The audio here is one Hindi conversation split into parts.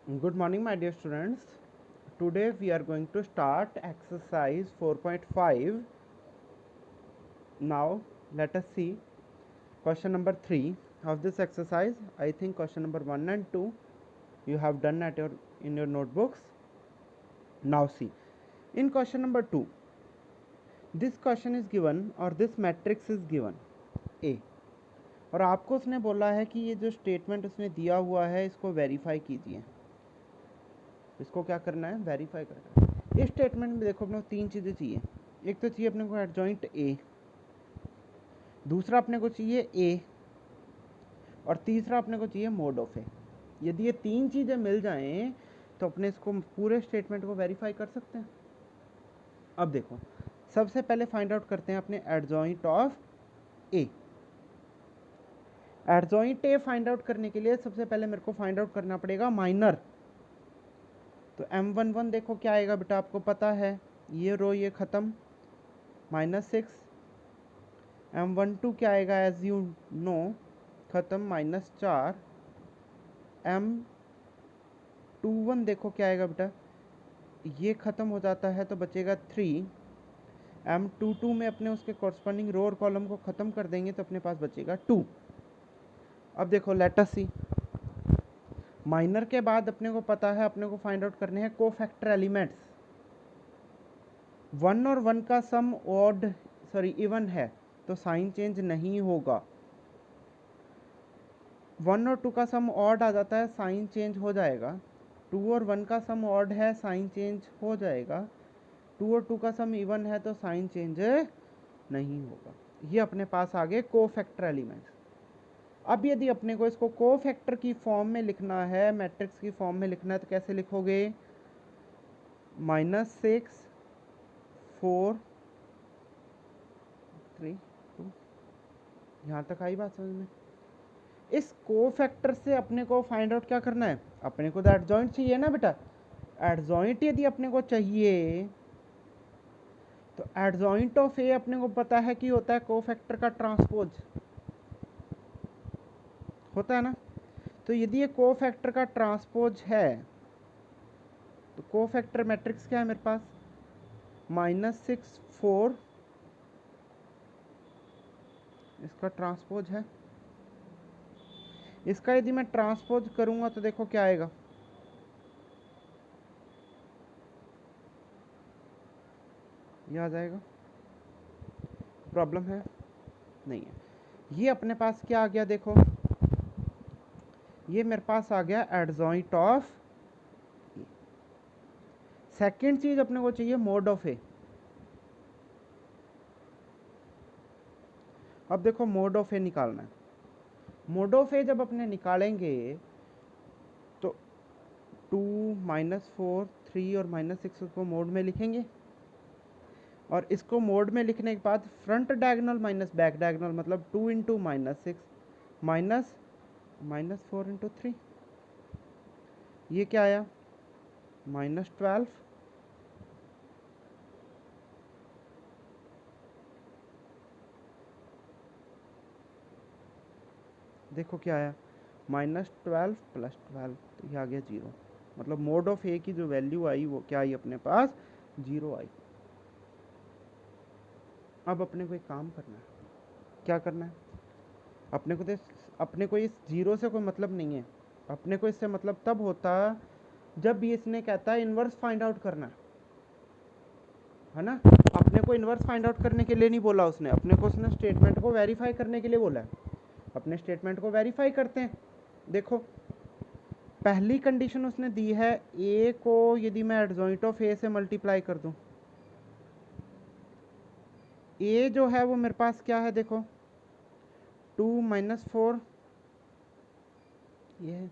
Good morning, my dear students. Today we are going to start exercise 4.5. Now let us see question number 3 of this exercise. I think question number 1 and 2 you have done in your notebooks. Now see, in question number 2, this question is given or this matrix is given A, और आपको उसने बोला है कि ये जो स्टेटमेंट उसने दिया हुआ है इसको वेरीफाई कीजिए। इसको क्या करना है? वेरीफाई करना है। इस स्टेटमेंट में देखो अपने को तीन चीज़ें चाहिए। एक तो चाहिए अपने को एडजॉइंट ए, दूसरा अपने को चाहिए ए, और तीसरा अपने को चाहिए मोड ऑफ ए। यदि ये तीन चीज़ें मिल जाएं तो अपने इसको पूरे स्टेटमेंट को वेरीफाई कर सकते हैं। अब देखो, सबसे पहले फाइंड आउट करते हैं अपने adjoint of A. Adjoint A find out करने के लिए सबसे पहले मेरे को फाइंड आउट करना पड़ेगा माइनर। तो M11 देखो क्या आएगा बेटा, आपको पता है ये रो ये ख़त्म, -6। M12 क्या आएगा, एज यू नो ख़त्म, -4। M21 देखो क्या आएगा बेटा, ये ख़त्म हो जाता है तो बचेगा 3। M22 में अपने उसके कॉरस्पॉन्डिंग रो और कॉलम को ख़त्म कर देंगे तो अपने पास बचेगा 2। अब देखो लेट अस सी, माइनर के बाद अपने को पता है अपने को फाइंड आउट करने हैं कोफैक्टर एलिमेंट्स। 1 और 1 का सम इवन है तो साइन चेंज नहीं होगा। 1 और 2 का सम ऑड आ जाता है, साइन चेंज हो जाएगा। 2 और 1 का सम ऑड है, साइन चेंज हो जाएगा। 2 और 2 का सम इवन है तो साइन चेंज नहीं होगा। ये अपने पास आ गए कोफैक्टर एलिमेंट्स। अब यदि अपने को इसको कोफैक्टर की फॉर्म में लिखना है, मैट्रिक्स की फॉर्म में लिखना है, तो कैसे लिखोगे? -6 4 3 2। यहाँ तक आई बात समझ में? इस कोफैक्टर से अपने को फाइंड आउट क्या करना है? अपने को तो एडजॉइंट चाहिए ना बेटा। एडजॉइंट यदि अपने को चाहिए तो एडजॉइंट ऑफ ए अपने को पता है कि होता है कोफैक्टर का ट्रांसपोज, होता है ना। तो यदि ये कोफैक्टर का ट्रांसपोज है तो कोफैक्टर मैट्रिक्स क्या है मेरे पास? -6 4, इसका ट्रांसपोज है। इसका यदि मैं ट्रांसपोज करूंगा तो देखो क्या आएगा, ये आ जाएगा। प्रॉब्लम है? नहीं है। ये अपने पास क्या आ गया देखो, ये मेरे पास आ गया एडजॉइंट ऑफ। सेकंड चीज अपने को चाहिए मोड ऑफ ए। अब देखो मोड ऑफ ए निकालना है। मोड ऑफ ए जब अपने निकालेंगे तो 2 -4 3 और -6 को मोड में लिखेंगे, और इसको मोड में लिखने के बाद front diagonal minus back diagonal, मतलब 2 इंटू -6 माइनस -4 इंटू 3, ये क्या आया? -12। देखो क्या आया, -12 + 12, तो ये आ गया 0। मतलब मोड ऑफ ए की जो वैल्यू आई वो क्या आई अपने पास? 0 आई। अब अपने को एक काम करना है। क्या करना है? अपने को इस 0 से कोई मतलब नहीं है। अपने को इससे मतलब तब होता जब ये इसने कहता है इन्वर्स फाइंड आउट करना है ना। अपने को इन्वर्स फाइंड आउट करने के लिए नहीं बोला उसने, अपने को उसने स्टेटमेंट को वेरीफाई करने के लिए बोला है। अपने स्टेटमेंट को वेरीफाई करते हैं। देखो पहली कंडीशन उसने दी है, ए को यदि मैं एडजॉइंट ऑफ ए से मल्टीप्लाई कर दूं, ए जो है वो मेरे पास क्या है देखो, 2 -4 ये है।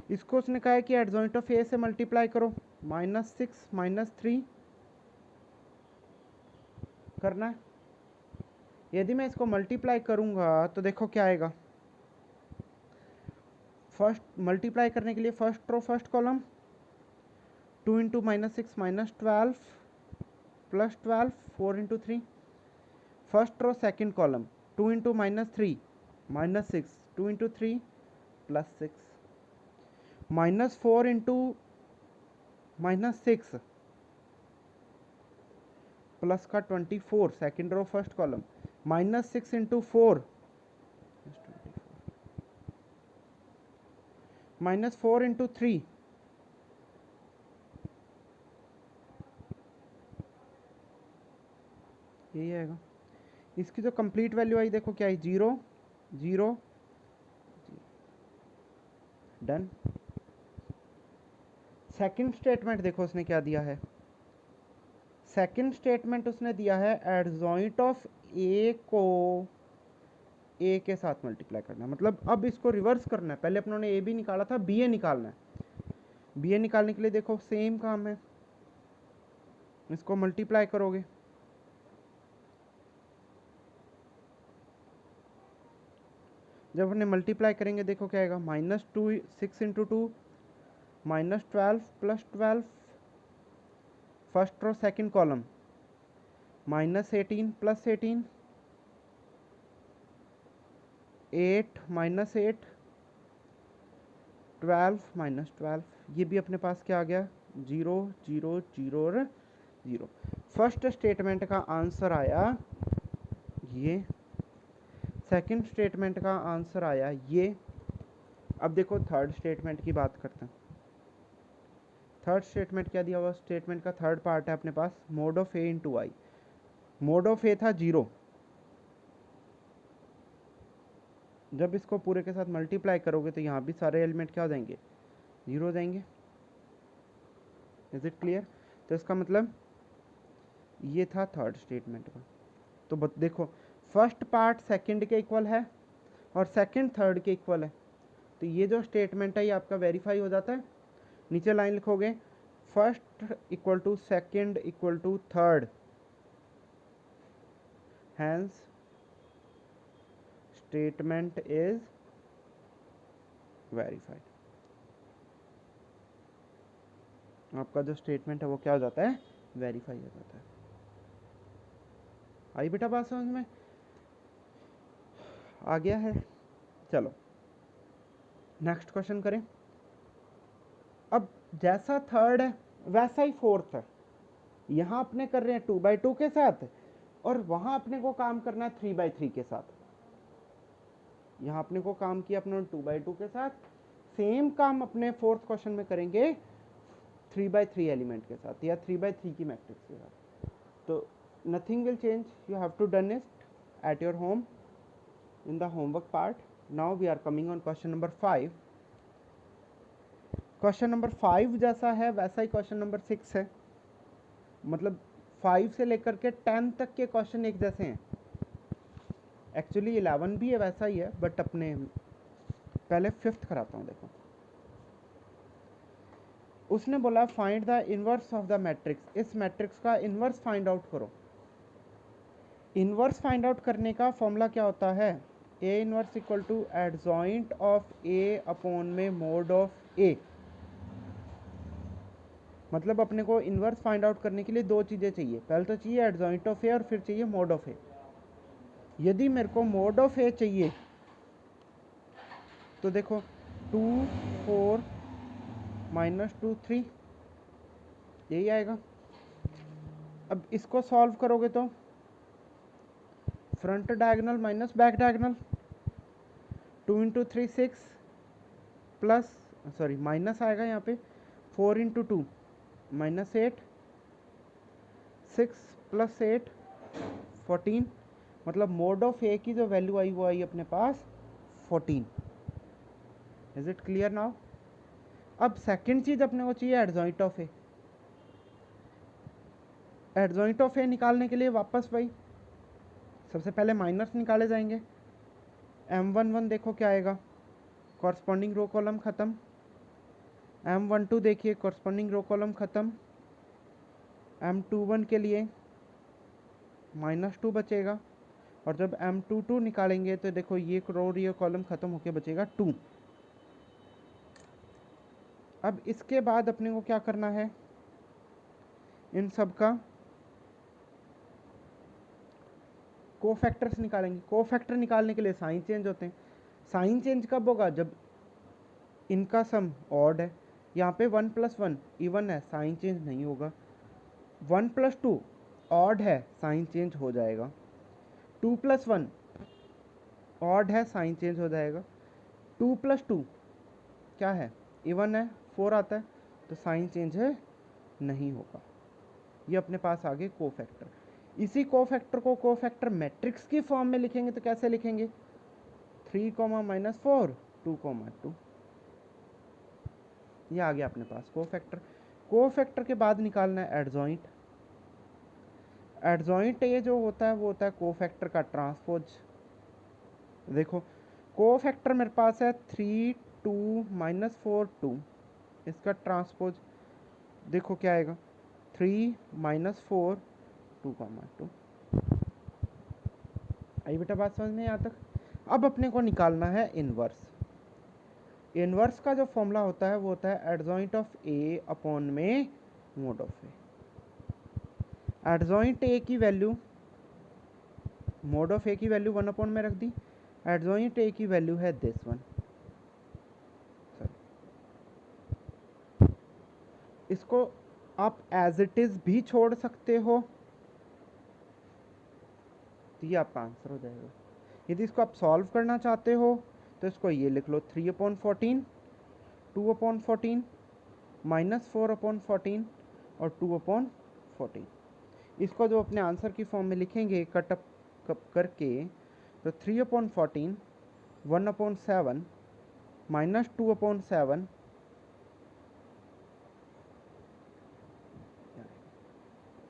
इसको उसने कहा है कि एडजॉइंट ऑफ ए से मल्टीप्लाई करो, -6 -3 करना है। यदि मैं इसको मल्टीप्लाई करूंगा तो देखो क्या आएगा। फर्स्ट मल्टीप्लाई करने के लिए first row first column, 2 into -6 -12 + 12 4 into 3। First row second column, 2 into -3 -6 2 into 3 + 6। -4 into -6 plus का 24 second row first column, -6 into 4 -4 into 3 यही आएगा। इसकी जो कंप्लीट वैल्यू आई देखो क्या है, 0 0 डन। सेकंड स्टेटमेंट देखो उसने क्या दिया है, सेकंड स्टेटमेंट उसने दिया है एडजॉइंट ऑफ ए को ए के साथ मल्टीप्लाई करना है। मतलब अब इसको रिवर्स करना है, पहले अपनों ने ए बी निकाला था, बी ए निकालना है। बी ए निकालने के लिए देखो सेम काम है, इसको मल्टीप्लाई करोगे, जब हमने मल्टीप्लाई करेंगे देखो क्या आएगा, -2 6 into 2 -12 plus 12 first row second column, -18 plus 18 8 -8 12 -12, ये भी अपने पास क्या आ गया, 0 0 0 और 0। फर्स्ट स्टेटमेंट का आंसर आया ये, सेकंड स्टेटमेंट का आंसर आया ये। अब देखो थर्ड स्टेटमेंट की बात करते हैं। थर्ड स्टेटमेंट क्या दिया हुआ, स्टेटमेंट का थर्ड पार्ट है अपने पास, mod of A into I. Mod of A था 0, जब इसको पूरे के साथ मल्टीप्लाई करोगे तो यहाँ भी सारे एलिमेंट क्या हो जाएंगे, 0 हो जाएंगे। Is it clear? तो इसका मतलब ये था थर्ड स्टेटमेंट का। तो देखो फर्स्ट पार्ट सेकंड के इक्वल है और सेकंड थर्ड के इक्वल है, तो ये जो स्टेटमेंट है ये आपका वेरीफाई हो जाता है। नीचे लाइन लिखोगे first equal to second equal to third, hence statement is verified. आपका जो स्टेटमेंट है वो क्या हो जाता है, वेरीफाई हो जाता है। आई बेटा बात समझ में आ गया है? चलो नेक्स्ट क्वेश्चन करें। अब जैसा थर्ड है वैसा ही फोर्थ है, यहाँ अपने कर रहे हैं 2/2 के साथ और वहाँ अपने को काम करना है 3/3 के साथ। यहाँ अपने को काम किया अपने 2/2 के साथ, सेम काम अपने फोर्थ क्वेश्चन में करेंगे 3/3 एलिमेंट के साथ या 3/3 की मैट्रिक्स के साथ। तो nothing will change, you have to done it at your home in the homework part. Now we are coming on question number 5. Question number 5 जैसा है वैसा ही क्वेश्चन नंबर 6 है, मतलब 5 से लेकर के 10 तक के क्वेश्चन एक जैसे हैं। एक्चुअली 11 भी है वैसा ही है, बट अपने पहले 5th कराता हूँ। देखो उसने बोला find the inverse of the matrix, इस मैट्रिक्स का इनवर्स फाइंड आउट करो। इनवर्स फाइंड आउट करने का फॉर्मूला क्या होता है, A inverse equal to adjoint of A upon में मोड ऑफ ए। मतलब अपने को इनवर्स फाइंड आउट करने के लिए दो चीज़ें चाहिए, पहले तो चाहिए एडजॉइंट ऑफ ए और फिर चाहिए मोड ऑफ ए। यदि मेरे को मोड ऑफ ए चाहिए तो देखो 2 4 -2 3 यही आएगा। अब इसको सॉल्व करोगे तो front diagonal minus back diagonal, 2 into 3 6 plus sorry minus आएगा यहाँ पे 4 इंटू 2 -8 6 प्लस 8 14, मतलब मोड ऑफ ए की जो वैल्यू आई वो आई अपने पास 14। Is it clear now? अब सेकंड चीज अपने को चाहिए adjoint of A. Adjoint of A निकालने के लिए वापस वही सबसे पहले माइनस निकाले जाएंगे। M11 देखो क्या आएगा, कॉरस्पॉन्डिंग रो कॉलम ख़त्म। M12 देखिए कॉरस्पॉन्डिंग रो कॉलम ख़त्म। M21 के लिए -2 बचेगा, और जब M22 निकालेंगे तो देखो ये रो ये कॉलम ख़त्म होके बचेगा 2। अब इसके बाद अपने को क्या करना है, इन सब का कोफैक्टर्स निकालेंगे। कोफैक्टर निकालने के लिए साइन चेंज होते हैं। साइन चेंज कब होगा, जब इनका सम ऑड है, यहाँ पे 1 + 1 इवन है, साइन चेंज नहीं होगा। 1 + 2 ऑड है, साइन चेंज हो जाएगा। 2 + 1 ऑड है, साइन चेंज हो जाएगा। 2 + 2 क्या है, इवन है, 4 आता है, तो साइन चेंज है नहीं होगा। ये अपने पास आ गए कोफैक्टर। इसी कोफैक्टर को कोफैक्टर मैट्रिक्स की फॉर्म में लिखेंगे तो कैसे लिखेंगे, 3, -4 2, 2। ये आ गया अपने पास कोफैक्टर। कोफैक्टर के बाद निकालना है एडजॉइंट। एडजॉइंट ये जो होता है वो होता है कोफैक्टर का ट्रांसपोज। देखो कोफैक्टर मेरे पास है 3, 2, -4 2, इसका ट्रांसपोज देखो क्या आएगा, 3, -4 2, 2। आई बेटा बात समझ में यहाँ तक। अब अपने को निकालना है इनवर्स। इनवर्स का जो फॉर्मूला होता है वो होता है एडजॉइंट ऑफ ए अपॉन में mod of A. Adjoint A की वैल्यू, मोड ऑफ ए की वैल्यू 1 अपॉन में रख दी। एडजॉइंट ए की वैल्यू है दिस वन। इसको आप एज इट इज भी छोड़ सकते हो, तो ये आपका आंसर हो जाएगा। यदि इसको आप सॉल्व करना चाहते हो तो इसको ये लिख लो, 3/14, 2/14, -4/14 और 2/14। इसको जो अपने आंसर की फॉर्म में लिखेंगे कटअप करके, तो 3/14, 1/7, -2/7,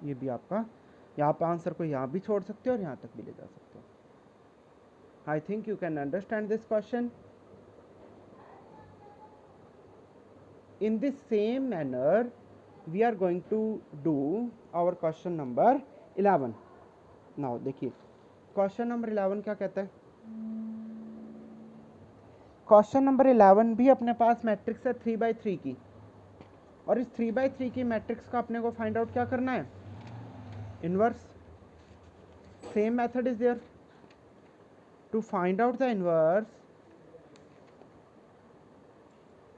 ये भी आपका, यहाँ पे आंसर को यहाँ भी छोड़ सकते हो और यहाँ तक भी ले जा सकते हो। I think you can understand this question. In the same manner, we are going to do our question number 11. Now देखिए क्वेश्चन नंबर 11 क्या कहता है। क्वेश्चन नंबर 11 भी अपने पास मैट्रिक्स है 3/3 की, और इस 3/3 की मैट्रिक्स का अपने को फाइंड आउट क्या करना है, inverse. Same method is there to find out the inverse.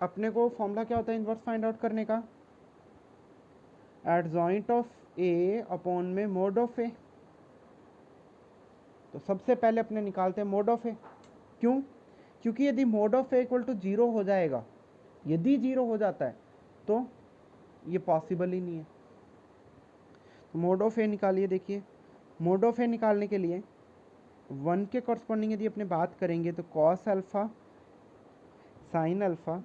अपने को फॉर्मूला क्या होता है इनवर्स फाइंड आउट करने का, एडजॉइंट ऑफ ए अपॉन में मोड ऑफ ए। तो सबसे पहले अपने निकालते हैं मोड ऑफ ए। क्यों, क्योंकि यदि mod of A equal to 0 हो जाएगा, यदि 0 हो जाता है तो ये पॉसिबल ही नहीं है। तो मोड ऑफ ए निकालिए। देखिए मोड ऑफ ए निकालने के लिए 1 के कॉरस्पॉन्डिंग यदि अपने बात करेंगे तो cos alpha, sine alpha.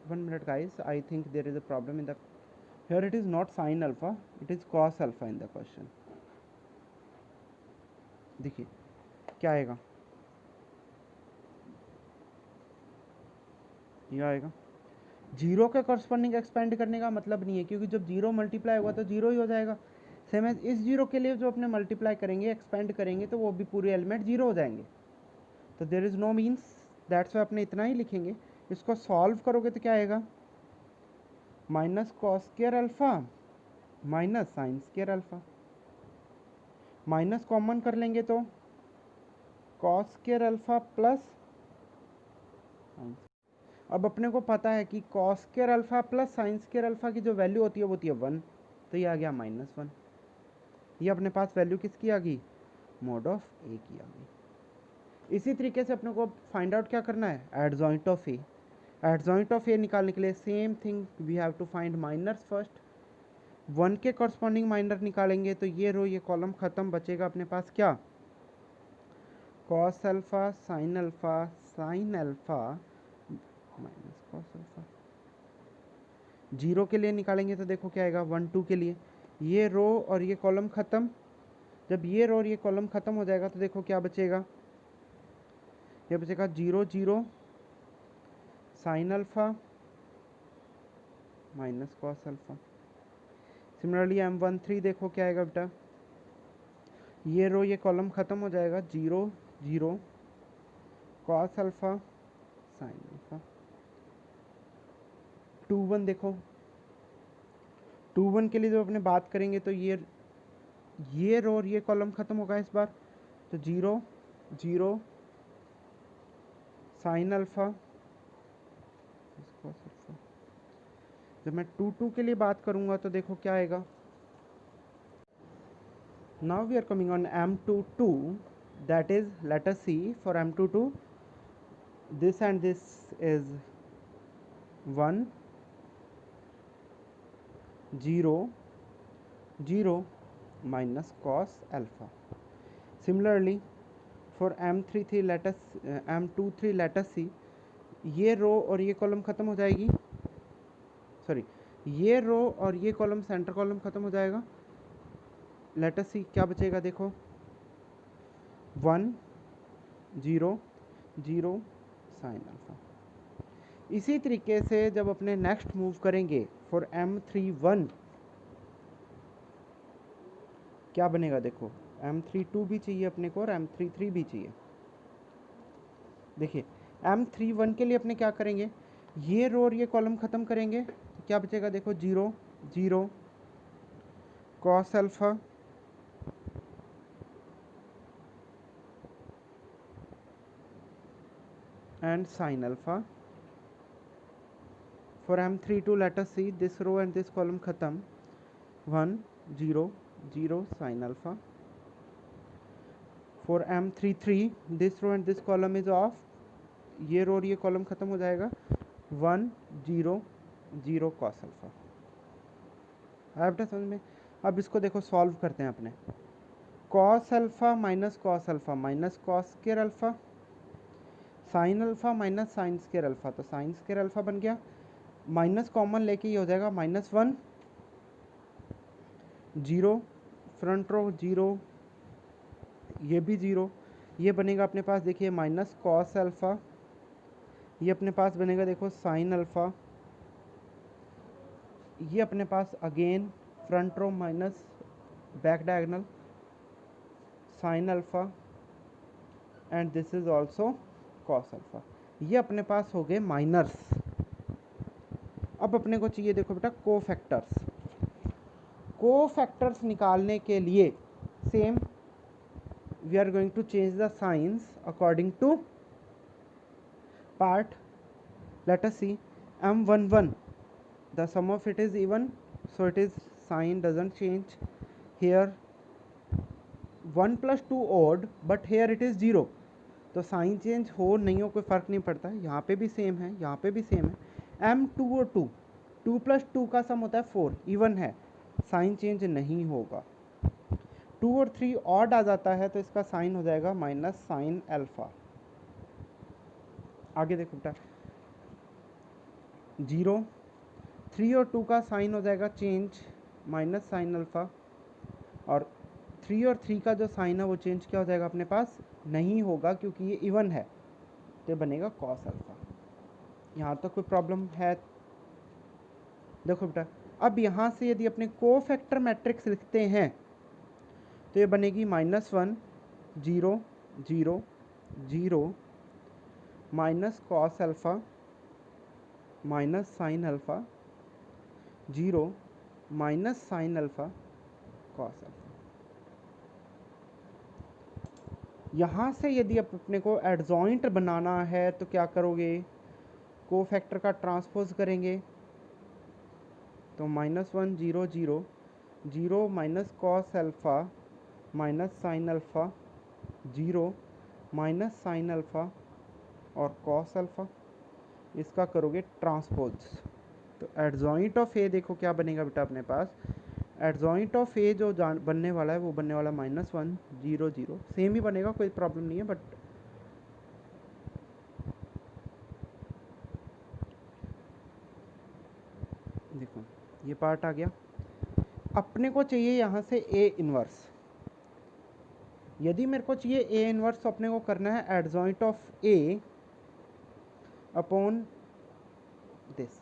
1 minute guys, I think there is a problem in the, here it is not sin alpha, it is cos alpha in the question। देखिए क्या आएगा, ये आएगा। 0 के कॉरस्पॉन्डिंग एक्सपेंड करने का मतलब नहीं है, क्योंकि जब 0 मल्टीप्लाई हुआ तो 0 ही हो जाएगा। सेम एज इस 0 के लिए जो अपने मल्टीप्लाई करेंगे एक्सपेंड करेंगे तो वो भी पूरे एलिमेंट 0 हो जाएंगे। तो there is no means, that's why अपने इतना ही लिखेंगे। इसको सॉल्व करोगे तो क्या आएगा, minus cos square alpha minus sine square alpha. Minus common कर लेंगे तो कॉस स्क्वायर अल्फा प्लस। अब अपने को पता है कि cos square alpha plus sine square alpha की जो वैल्यू होती है वो होती है 1, तो ये आ गया -1। ये अपने पास वैल्यू किसकी आ गई, मोड ऑफ ए की आ गई। इसी तरीके से अपने को फाइंड आउट क्या करना है, adjoint of A. Adjoint of A निकालने के लिए same thing, we have to find minors first. 1 के कॉरस्पॉन्डिंग माइनर निकालेंगे तो ये रो ये कॉलम खत्म, बचेगा अपने पास क्या, cos alpha sine alpha, sine alpha minus cos alpha. 0 के लिए निकालेंगे तो देखो क्या आएगा, 1 2 के लिए ये रो और ये कॉलम खत्म। जब ये रो और ये कॉलम खत्म हो जाएगा तो देखो क्या बचेगा, ये बचेगा 0 0 sine alpha minus cos alpha. Similarly M13 देखो क्या आएगा बेटा, ये रो ये कॉलम खत्म हो जाएगा, 0 0 कॉस अल्फा साइन अल्फा। 2 1 देखो, 2 1 के लिए जब अपने बात करेंगे तो ये रो और ये कॉलम खत्म होगा इस बार, तो 0 0 साइन अल्फा, जब मैं 2 के लिए बात करूंगा तो देखो क्या आएगा. Now we are coming on M22, that is, let us see for M22 this and this is 1 0 0 minus cos alpha. Similarly for M23 let us M23 let us see, ये रो और ये कॉलम ख़त्म हो जाएगी, सॉरी ये रो और ये कॉलम सेंटर कॉलम ख़त्म हो जाएगा. लेट अस सी क्या बचेगा, देखो 1 0 0 साइन अल्फा. इसी तरीके से जब अपने नेक्स्ट मूव करेंगे फॉर M31 क्या बनेगा, देखो M32 भी चाहिए अपने को और M33 भी चाहिए. देखिए M31 के लिए अपने क्या करेंगे, ये रो और ये कॉलम ख़त्म करेंगे तो क्या बचेगा, देखो 0 0 cos alpha and sin alpha. For M32 let us see this row and this column khatam, 1 0 0 sin alpha. For M33 this row and this column is off, ये रो और ये कॉलम ख़त्म हो जाएगा, 1 0 0 cos alpha. आपने समझ में. अब इसको देखो सॉल्व करते हैं अपने. cos alpha minus cos alpha minus cos square alpha, sine alpha minus sine square alpha, तो साइन स्क्वायर अल्फ़ा बन गया. माइनस कॉमन लेके ये हो जाएगा -1 0 फ्रंट रो 0, ये भी 0, ये बनेगा अपने पास देखिए माइनस कॉस अल्फ़ा, ये अपने पास बनेगा देखो साइन अल्फ़ा, ये अपने पास again front row minus back diagonal sine alpha and this is also cos alpha. ये अपने पास हो गए माइनर्स. अब अपने को चाहिए देखो बेटा कोफैक्टर्स. कोफैक्टर्स निकालने के लिए same we are going to change the signs according to part. Let us see M11 the sum of it is even, so it is sign doesn't change. Here 1 plus 2 odd but here it is 0, तो साइन चेंज हो नहीं हो कोई फ़र्क नहीं पड़ता है. यहाँ पे भी सेम है, यहाँ पे भी सेम है. M2 और 2 प्लस 2 का सम होता है 4, इवन है, साइन चेंज नहीं होगा. 2 और 3 ऑड आ जाता है तो इसका साइन हो जाएगा माइनस साइन अल्फ़ा. आगे देखो बेटा 0 3 और 2 का साइन हो जाएगा चेंज माइनस साइन अल्फ़ा, और 3 और 3 का जो साइन है वो चेंज क्या हो जाएगा अपने पास, नहीं होगा क्योंकि ये इवन है, तो बनेगा कॉस अल्फ़ा. यहाँ तक कोई प्रॉब्लम है? देखो बेटा अब यहाँ से यदि अपने कोफैक्टर मैट्रिक्स लिखते हैं तो ये बनेगी -1 0 0 0 minus cos alpha minus sine alpha 0 minus sine alpha cos alpha. यहाँ से यदि अपने को एडजॉइंट बनाना है तो क्या करोगे, कोफैक्टर का ट्रांसपोज करेंगे तो -1 0 0 0 minus cos alpha minus sine alpha 0 minus sine alpha और कॉस अल्फ़ा, इसका करोगे ट्रांसपोज. तो एडजॉइंट ऑफ ए देखो क्या बनेगा बेटा अपने पास, एडजॉइंट ऑफ ए जो बनने वाला है वो बनने वाला -1 0 0, सेम ही बनेगा, कोई प्रॉब्लम नहीं है. बट देखो ये पार्ट आ गया. अपने को चाहिए यहाँ से ए इनवर्स. यदि मेरे को चाहिए ए इनवर्स तो अपने को करना है adjoint of A upon this.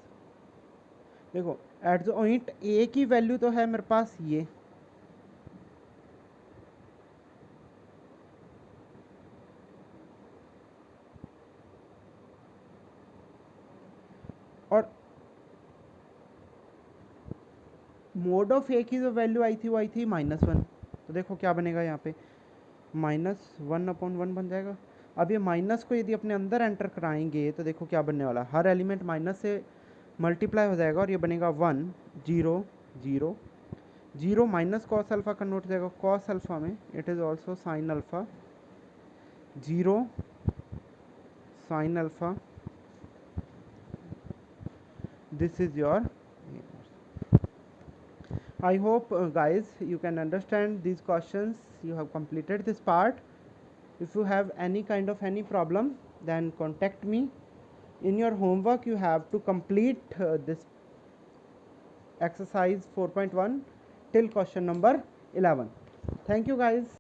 देखो एडजॉइंट ए की वैल्यू तो है मेरे पास ये, और मोड ऑफ ए की जो वैल्यू आई थी वो आई थी -1, तो देखो क्या बनेगा यहाँ पे -1/1 बन जाएगा. अब ये माइनस को यदि अपने अंदर एंटर कराएंगे तो देखो क्या बनने वाला है, हर एलिमेंट माइनस से मल्टीप्लाई हो जाएगा और ये बनेगा 1 0 0 0 माइनस कॉस अल्फा कन्वर्ट हो जाएगा कॉस अल्फा में, it is also sine alpha, 0 sine alpha, this is your. I hope guys you can understand these questions, you have completed this part. If you have any kind of any problem, then contact me. In your homework you have to complete this exercise 4.1 till question number 11. Thank you guys.